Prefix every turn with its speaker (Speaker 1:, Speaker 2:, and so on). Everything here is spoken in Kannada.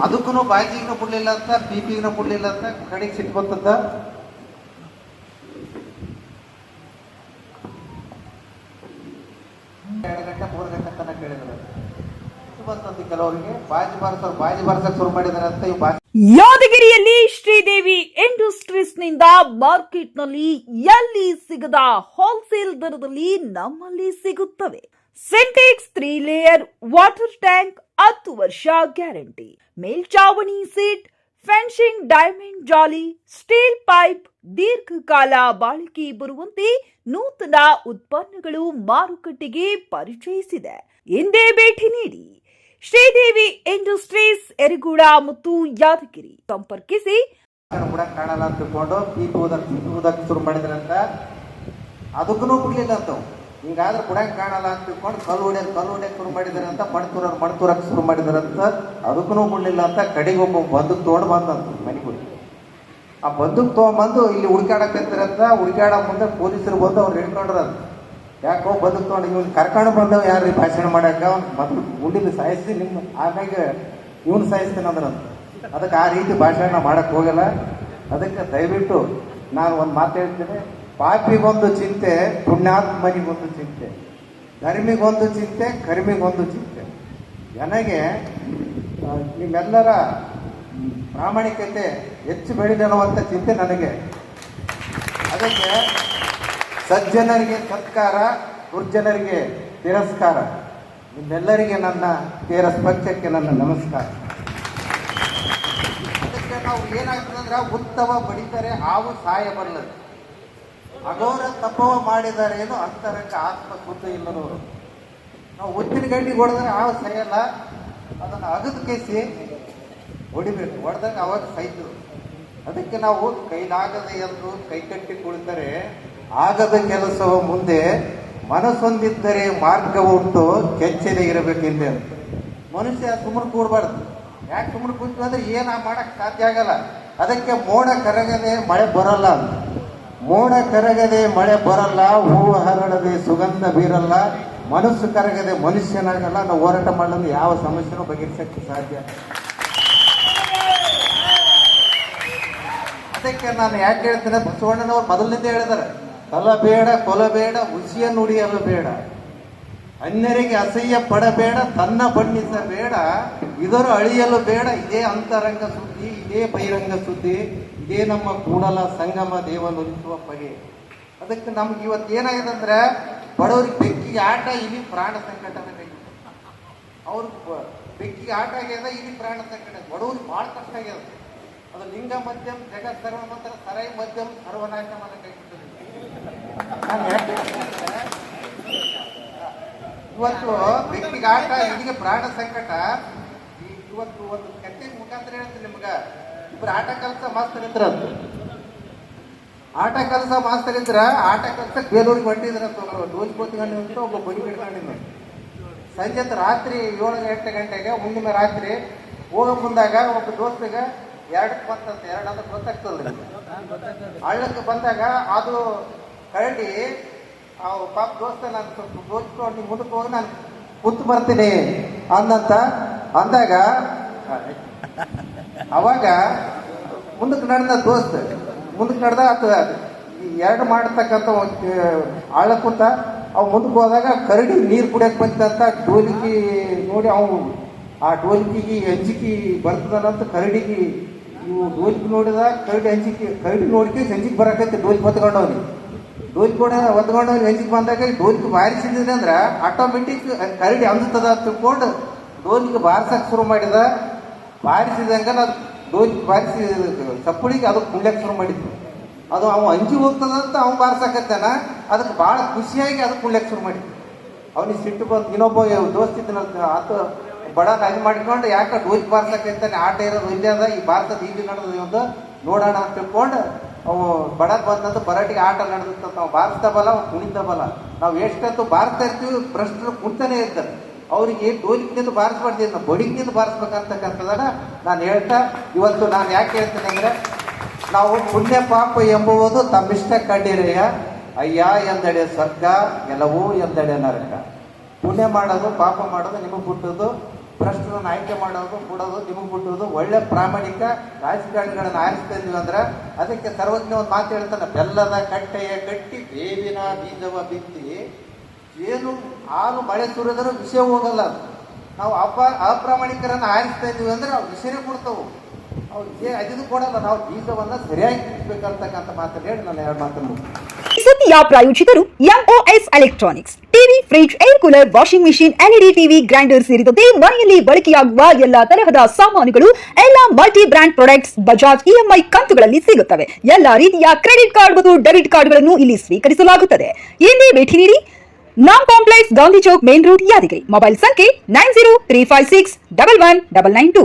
Speaker 1: ಅದಕ್ಕೂ ಬಾಜಿಗೂ ಬಿಡ್ಲಿಲ್ಲ ಅಂತ ಪಿಪಿಗೂ ಬಿಡ್ಲಿಲ್ಲ ಅಂತ ಕಡೆಗೆ ಸಿಟ್ಟು ಬರ್ತದ. ಎರಡು ಗಂಟೆ 3 ಗಂಟೆ ತನಕ ಕೇಳಿದ್ರು ಬಂತಂತ ಕೆಲವರಿಗೆ ಬಾಜಿ ಬಾರಿಸಕ್ ಶುರು ಮಾಡಿದಾರೆ ಅಂತ.
Speaker 2: ಯಾದಗಿರಿಯಲ್ಲಿ ಶ್ರೀದೇವಿ ಇಂಡಸ್ಟ್ರೀಸ್ನಿಂದ ಮಾರ್ಕೆಟ್ನಲ್ಲಿ ಎಲ್ಲಿ ಸಿಗದ ಹೋಲ್ಸೇಲ್ ದರದಲ್ಲಿ ನಮ್ಮಲ್ಲಿ ಸಿಗುತ್ತವೆ. ಸಿಂಟೆಕ್ಸ್ 3 ಲೇಯರ್ ವಾಟರ್ ಟ್ಯಾಂಕ್ 10 ವರ್ಷ ಗ್ಯಾರಂಟಿ, ಮೇಲ್ಚಾವಣಿ ಸೀಟ್, ಫೆನ್ಸಿಂಗ್ ಡೈಮಂಡ್ ಜಾಲಿ, ಸ್ಟೀಲ್ ಪೈಪ್, ದೀರ್ಘಕಾಲ ಬಾಳಿಕೆ ಬರುವಂತೆ ನೂತನ ಉತ್ಪನ್ನಗಳು ಮಾರುಕಟ್ಟೆಗೆ ಪರಿಚಯಿಸಿದೆ. ಹಿಂದೆ ಭೇಟಿ ನೀಡಿ. ಶ್ರೀದೇವಿ ಇಂಡಸ್ಟ್ರೀಸ್, ಎರಿಗೂಡ ಮತ್ತು ಯಾದಗಿರಿ. ಸಂಪರ್ಕಿಸಿ.
Speaker 1: ಕಾಣಲ್ಲ ಅಂತ ತಿಳ್ಕೊಂಡು ಪೀಪಿ ಊದಕ್ ಶುರು ಮಾಡಿದ್ರಂತ. ಅದಕ್ಕೂ ಬಿಡ್ಲಿಲ್ಲ ಅಂತ. ಹಿಂಗಾದ್ರೆ ಕುಡಕ್ ಕಾಣಲ್ಲ ಅಂತ ತಿಳ್ಕೊಂಡು ಕಲ್ಲು ಹೊಡ್ಯಕ್ ಶುರು ಮಾಡಿದಾರೆ ಅಂತ. ಮಣ್ತೂರಕ್ ಶುರು ಮಾಡಿದಾರಂತ. ಅದಕ್ಕೂ ಬಿಡ್ಲಿಲ್ಲ ಅಂತ. ಕಡೆಗೆ ಒಬ್ಬ ಬಂದೂಕ್ ತೊಗೊಂಡು ಬಂದಂತ ಮನೆಗೆ. ಆ ಬಂದೂಕ್ ತೊಗೊಂಡ್ಬಂದು ಇಲ್ಲಿ ಹುಡುಕಾಡಕಂತಾರಂತ. ಹುಡುಕಾಡ ಮುಂದೆ ಪೊಲೀಸರು ಬಂದು ಅವ್ರು ಹಿಡ್ಕೊಂಡ್ರಂತ. ಯಾಕೋ ಬಂದೂಕ್ ತೊಗೊಂಡು ಇವ್ನು ಕರ್ಕೊಂಡು ಬಂದವ್ ಯಾರು ಭಾಷಣ ಮಾಡಾಕ, ಮೊದಲು ಗುಂಡಿನ ಸಾಯಿಸಿ ನಿಮ್ಮ ಆಮ್ಯಾಗ ಇವನು ಸಾಯಿಸ್ತೀನಿ ಅಂದ್ರಂತ. ಅದಕ್ಕೆ ಆ ರೀತಿ ಭಾಷಣ ಮಾಡಕ್ ಹೋಗಲ್ಲ. ಅದಕ್ಕೆ ದಯವಿಟ್ಟು ನಾನು ಒಂದು ಮಾತು ಹೇಳ್ತೀನಿ. ಪಾಪಿಗೊಂದು ಚಿಂತೆ, ಪುಣ್ಯಾತ್ಮನಿಗೊಂದು ಚಿಂತೆ, ಧರ್ಮಿಗೊಂದು ಚಿಂತೆ, ಕರ್ಮಿಗೊಂದು ಚಿಂತೆ. ನನಗೆ ನಿಮ್ಮೆಲ್ಲರ ಪ್ರಾಮಾಣಿಕತೆ ಹೆಚ್ಚು ಬೆಳೆದನ್ನುವಂಥ ಚಿಂತೆ ನನಗೆ. ಅದಕ್ಕೆ ಸಜ್ಜನರಿಗೆ ಸತ್ಕಾರ, ದುರ್ಜನರಿಗೆ ತಿರಸ್ಕಾರ. ನಿಮ್ಮೆಲ್ಲರಿಗೆ ನನ್ನ ಪಕ್ಷಕ್ಕೆ ನನ್ನ ನಮಸ್ಕಾರ. ಅದಕ್ಕೆ ನಾವು ಏನಾಗ್ತದಂದ್ರೆ ಉತ್ತಮ ಬಡಿತಾರೆ ಹಾವು ಸಾಯಬಲ್ಲದು, ಅಘೋರ ತಪವ ಮಾಡಿದ್ದಾರೆ ಏನು ಅಂತರಂಗ ಆತ್ಮ ಶುದ್ಧ ಇಲ್ಲದವರು. ನಾವು ಉದ್ದಿನ ಗಡ್ಡಿಗೆ ಹೊಡೆದ್ರೆ ಹಾವು ಸಾಯಲ್ಲ, ಅದನ್ನು ಅಗದು ಕೇಸಿ ಹೊಡಿಬೇಕು. ಹೊಡೆದಾಗ ಅವಾಗ ಸಾಯ್ತು. ಅದಕ್ಕೆ ನಾವು ಕೈಲಾಗದೆ ಎಂದು ಕೈಕಟ್ಟಿ ಕುಳಿತರೆ ಆಗದ ಕೆಲಸವ ಮುಂದೆ ಮನಸ್ಸೊಂದಿದ್ದರೆ ಮಾರ್ಗ ಉಂಟು, ಕೆಚ್ಚದೆ ಇರಬೇಕೆಂದೆ. ಮನುಷ್ಯ ಸುಮ್ಮನೆ ಕೂಡಬಾರ್ದು. ಯಾಕೆ ಸುಮ್ಮನೆ ಕೂತು ಅಂದ್ರೆ ಏನ ಮಾಡಕ್ ಸಾಧ್ಯ ಆಗಲ್ಲ. ಅದಕ್ಕೆ ಮೋಡ ಕರಗದೆ ಮಳೆ ಬರಲ್ಲ ಅಂತ. ಮೋಡ ಕರಗದೆ ಮಳೆ ಬರಲ್ಲ, ಹೂವು ಹರಡದೆ ಸುಗಂಧ ಬೀರಲ್ಲ, ಮನಸ್ಸು ಕರಗದೆ ಮನುಷ್ಯನಾಗಲ್ಲ. ನಾವು ಹೋರಾಟ ಮಾಡಲು ಯಾವ ಸಮಸ್ಯೆನೂ ಬಗೆಹರಿಸಕ್ಕೆ ಸಾಧ್ಯ. ಅದಕ್ಕೆ ನಾನು ಯಾಕೆ ಹೇಳ್ತೇನೆ, ಬಸವಣ್ಣನವ್ರು ಮೊದಲಿನಿಂದ ಹೇಳಿದಾರೆ, ತಲಬೇಡ ಕೊಲಬೇಡ ಹುಸಿಯ ನುಡಿಯಲು ಬೇಡ, ಅನ್ಯರಿಗೆ ಅಸಹ್ಯ ಪಡಬೇಡ, ತನ್ನ ಬಣ್ಣಿಸಬೇಡ, ಇದರ ಅಳಿಯಲು ಬೇಡ. ಇದೇ ಅಂತರಂಗ ಸುದ್ದಿ, ಇದೇ ಬಹಿರಂಗ ಸುದ್ದಿ, ಇದೇ ನಮ್ಮ ಕೂಡಲ ಸಂಗಮ ದೇವನುರಿಸುವ ಬಗೆ. ಅದಕ್ಕೆ ನಮ್ಗೆ ಇವತ್ತು ಏನಾಗಿದೆ ಅಂದ್ರೆ, ಬಡವರಿಗೆ ಬೆಕ್ಕಿಗೆ ಆಟ, ಇಲ್ಲಿ ಪ್ರಾಣ ಸಂಕಟನ ಕೈ. ಅವ್ರಿಗೆ ಬೆಕ್ಕಿಗೆ ಆಟ ಆಗ್ಯದ, ಇಲ್ಲಿ ಪ್ರಾಣ ಸಂಕಟ. ಬಡವ್ರಿಗೆ ಭಾಳ ಕಷ್ಟ ಆಗ್ಯದ. ಅದು ಲಿಂಗ ಮಧ್ಯಮ ಜಗತ್ ಸರ್ವ ಮಂತ್ರ ಸರೈ ಮಧ್ಯಮ ಸರ್ವನಾಶ ಮನ ಕೈ. ಇವತ್ತು ಬೆಕ್ಕಿಗೆ ಆಟ, ಇಲ್ಲಿಗೆ ಪ್ರಾಣ ಸಂಕಟ. ಇವತ್ತು ಒಂದು ಕಥೆ ಮುಖಾಂತರ ಹೇಳ್ತೀನಿ ನಿಮ್ಗ. ಇಬ್ರು ಆಟ ಕಲಸ ಮಾಸ್ತರಿದ್ರ ಅಂತ. ಆಟ ಕಲಸ ಮಾಸ್ತರಿದ್ರ ಆಟ ಕಲ್ಸಕ್ಕೆ ಬೇಲೂರಿಗೆ ಹೊಂಟಿದ್ರಂತ. ಡೋಜ್ ಕೂತ್ಕೊಂಡು ಅಂತ ಒಬ್ಬ ಬಡಿ ಬಿಡ್ಕೊಂಡಿದ್ದ. ಸಂಜೆ ರಾತ್ರಿ 7-8 ಗಂಟೆಗೆ ಹುಣ್ಣಿಮೆ ರಾತ್ರಿ ಹೋಗ ಮುಂದಾಗ ಒಬ್ಬ ದೋಸ್ತಿಗ 2ಕ್ಕೆ ಬಂತಂತ. 2 ಅಂದ್ರೆ ಗೊತ್ತಾಗ್ತದ್ರಿ. ಹಳ್ಳಕ್ಕೆ ಬಂದಾಗ ಅದು ಕರಡಿ ಪಾಪ ದೋಸ್ತ, ನಾನು ಸ್ವಲ್ಪ ದೋಚ್ಕೊಂಡು ಮುಂದಕ್ಕೆ ಹೋಗಿ ನಾನು ಕೂತು ಬರ್ತೀನಿ ಅಂದಾಗ ಅವಾಗ ಮುಂದಕ್ಕೆ ನಡೆದ ದೋಸ್ತ ಮುಂದಕ್ಕೆ ನಡೆದಾಗ 2 ಮಾಡತಕ್ಕಂಥ ಆಳ ಕೂತ ಅವು ಮುಂದಕ್ಕೆ ಹೋದಾಗ ಕರಡಿ ನೀರು ಕುಡಿಯಕ್ಕೆ ಬಂತಂತ. ಡೋಲಿಗೆ ನೋಡಿ ಅವು ಆ ಡೋಲಿಗೆ ಅಂಜಿಕೆ ಬರ್ತದನಂತ ಕರಡಿಗೆ. ಇವು ಡೋಲಿಗೆ ನೋಡಿದ ಕರಡಿ ನೋಡಿಕೆ ಸಂಜಿಗೆ ಬರಕೈತಿ. ಡೋಲಿಗೆ ಹೊತ್ಕೊಂಡವ್ರಿ, ಡೋಲಿಗೆ ಕೂಡ ಹೊತ್ಕೊಂಡವ್ರಿ. ಅಂಜಿಗೆ ಬಂದಾಗ ಡೋಲಿಗೆ ಬಾರಿಸಿದ್ರೆ ಅಂದ್ರೆ ಆಟೋಮೆಟಿಕ್ ಕರಡಿ ಅಂಜುತ್ತದ ಅಂತ ತಿಳ್ಕೊಂಡು ಡೋಲಿಗೆ ಬಾರಿಸಕ್ಕೆ ಶುರು ಮಾಡಿದ. ಬಾರಿಸಿದಂಗ ಅದು ಡೋಲಿಗೆ ಬಾರಿಸಿ ಚಪ್ಪುಳಿಗೆ ಅದು ಕುಳ್ಯಕ್ಕೆ ಶುರು ಮಾಡಿದ್ವಿ. ಅದು ಅವ ಅಂಜಿ ಹೋಗ್ತದಂತ ಅವ್ನು ಬಾರ್ಸಕತ್ತಾನ. ಅದಕ್ಕೆ ಭಾಳ ಖುಷಿಯಾಗಿ ಅದು ಕುಳ್ಯಕ್ಕೆ ಶುರು ಮಾಡಿದ್ವಿ. ಅವನಿಗೆ ಸಿಟ್ಟು ಬಂದು ಇನ್ನೊಬ್ಬ ದೋಸ್ತಿದ್ದನಂತ ಆತ ಬಡ ಇದು ಮಾಡ್ಕೊಂಡು, ಯಾಕೆ ಡೋಲಿಗೆ ಬಾರ್ಸಕೈತಾನೆ, ಆಟ ಇರೋದು ಇಲ್ಲೇ ಅದ, ಈ ಭಾರತದ ಇಲ್ಲಿ ನಡೆದ ಒಂದು ನೋಡೋಣ ಅಂತ ತಿಳ್ಕೊಂಡು ಅವು ಬಡ ಬಂದಂತ ಬರಾಟಿಗೆ ಆಟ ನಡೆದಂತ. ನಾವು ಬಾರಿಸ್ದ ಬಲ, ಅವ್ನು ಕುಣಿದ ಬಲ. ನಾವು ಎಷ್ಟಂತೂ ಬಾರಿಸ್ತಾ ಇರ್ತೀವಿ, ಪ್ರಶ್ನೆ ಕುಣಿತಾನೆ ಇರ್ತಾರೆ. ಅವರಿಗೆ ಡೋಲಿಗಿನಿಂದ ಬಾರಿಸ್ಬಾರ್ದು, ನಾವು ಬಡಿಗಿನಿಂದ ಬಾರಿಸ್ಬೇಕಂತಕ್ಕಂಥದನ್ನ ನಾನು ಹೇಳ್ತಾ, ಇವತ್ತು ನಾನು ಯಾಕೆ ಹೇಳ್ತೀನಿ ಅಂದರೆ, ನಾವು ಪುಣ್ಯ ಪಾಪ ಎಂಬುವುದು ತಮ್ಮಿಷ್ಟ ಕಡ್ಡಿರೆಯ, ಅಯ್ಯ ಎಂದೆಡೆ ಸ್ವರ್ಗ, ಎಲ್ಲವೂ ಎಂದೆಡೆ ನರಕ. ಪುಣ್ಯ ಮಾಡೋದು ಪಾಪ ಮಾಡೋದು ನಿಮಗೆ ಹುಟ್ಟೋದು ಭ್ರಷ್ಟರನ್ನು ಆಯ್ಕೆ ಮಾಡೋದು ಕೊಡೋದು ನಿಮಗೆ ಬಿಟ್ಟೋದು. ಒಳ್ಳೆ ಪ್ರಾಮಾಣಿಕ ರಾಜಕಾರಣಿಗಳನ್ನು ಆರಿಸ್ತಾ ಇದ್ವಿ ಅಂದ್ರೆ ಅದಕ್ಕೆ ಸರ್ವಜ್ಞ ಒಂದು ಮಾತು ಹೇಳ್ತಾನೆ, ಬೆಲ್ಲದ ಕಟ್ಟೆಯ ಕಟ್ಟಿ ಬೇವಿನ ಬೀಜವ ಬಿತ್ತಿ ಏನು ಹಾಲು ಮಳೆ ಸುರಿದ್ರೆ ವಿಷಯ ಹೋಗಲ್ಲ. ಅದು ನಾವು ಅಪ್ರಾಮಾಣಿಕರನ್ನು ಆರಿಸ್ತಾ ಇದ್ವಿ ಅಂದ್ರೆ ಅವು ವಿಷಯನೇ ಕೊಡ್ತಾವು, ಅವು ಅದು ಕೊಡಲ್ಲ. ನಾವು ಬೀಜವನ್ನ ಸರಿಯಾಗಿ ಬಿತ್ತಬೇಕಂತಕ್ಕಂಥ ಮಾತನ್ನು ಹೇಳಿ ನಾನು 2 ಮಾತನ್ನು
Speaker 2: ಸುದ್ದಿಯ ಪ್ರಾಯೋಜಕರು MOS electronics. TV, fridge, air cooler, washing machine, LED TV, grinder ಸೇರಿದಂತೆ ಮನೆಯಲ್ಲಿ ಬಳಕೆಯಾಗುವ ಎಲ್ಲಾ ತರಹದ ಸಾಮಾನುಗಳು, ಎಲ್ಲ multi brand products Bajaj EMI ಕಂತುಗಳಲ್ಲಿ ಸಿಗುತ್ತವೆ. ಎಲ್ಲಾ ರೀತಿಯ ಕ್ರೆಡಿಟ್ ಕಾರ್ಡ್ ಮತ್ತು ಡೆಬಿಟ್ ಕಾರ್ಡ್ಗಳನ್ನು ಇಲ್ಲಿ ಸ್ವೀಕರಿಸಲಾಗುತ್ತದೆ. ಇಂದೇ ಭೇಟಿ ನೀಡಿ. Naam complex, Gandhi Chowk, main road, Yadgir. Mobile ಸಂಖ್ಯೆ 9035611992.